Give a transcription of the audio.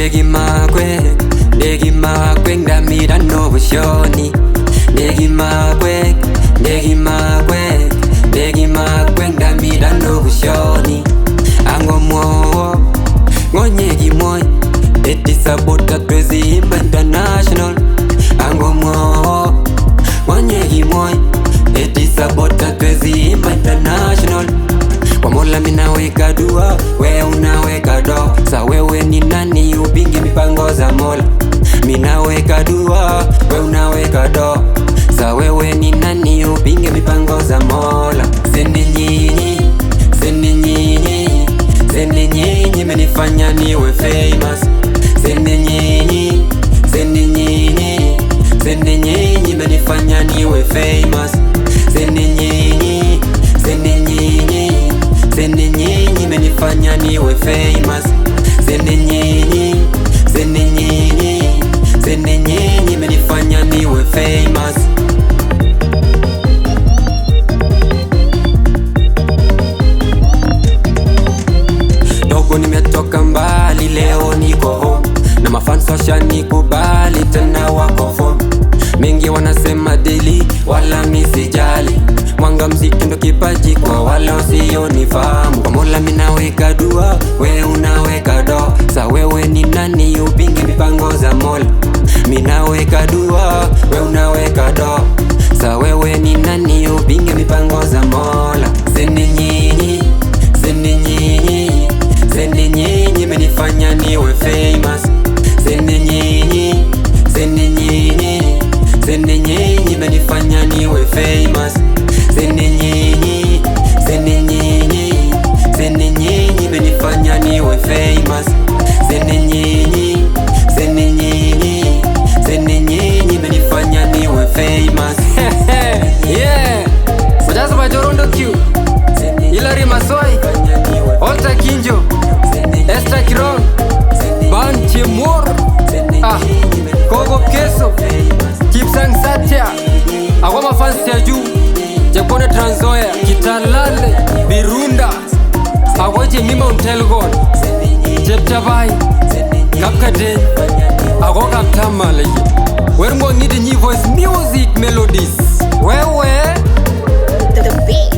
Ndegi makwe ndamira no bushoni. Ndegi makwe ndamira no bushoni. Ango mwo ngonyegi moy eti sabota twezi imba international. Ango mwo ngonyegi moy eti sabota twezi imba international. Kwa Mola minaweka dua, we unaweka do. Sa wewe ni nani upinge mipango za Mola? Minaweka dua, we unaweka do. Sa wewe ni nani upinge mipango za Mola? Zeni nyinyi menifanya niwe famous. Zeni nyinyi menifanya niwe famous. Zeni nyinyi menifanya niwe famous. Zeni nyinyi menifanya niwe famous. Dogo nimetoka mbali, leo niko home na mafans washanikubali, tena wako form. Mengi wanasema daily, wala misijali. Mwanga mziki ndo kipaji kwa wala usionifahamu. Kwa Mola minaweka dua, we unaweka do. Sa wewe ni nani upinge mipango za Mola? Minaweka dua, we unaweka do. Sa wewe ni nani upinge mipango za Mola? Zeni nyinyi menifanya niwe famous. Zeni nyinyi menifanya niwe famous. Zeni nyinyi menifanya niwe famous. Zeni nyinyi menifanya niwe famous. Yeah, Majazo Bajorondo Q, Hilary Masoi, Olta Kinjo, Esther Kiron, Ban Chimur, Kogo Keso, Kipsang Satya, Agoma fans ya juu, Japone Trans Nzoia, Kitalale, Birunda, Agoje Mima Untelgon, Chepchabai, Kapkade, Agoga Tamale. We're going to need voice music melodies. Where? The beat.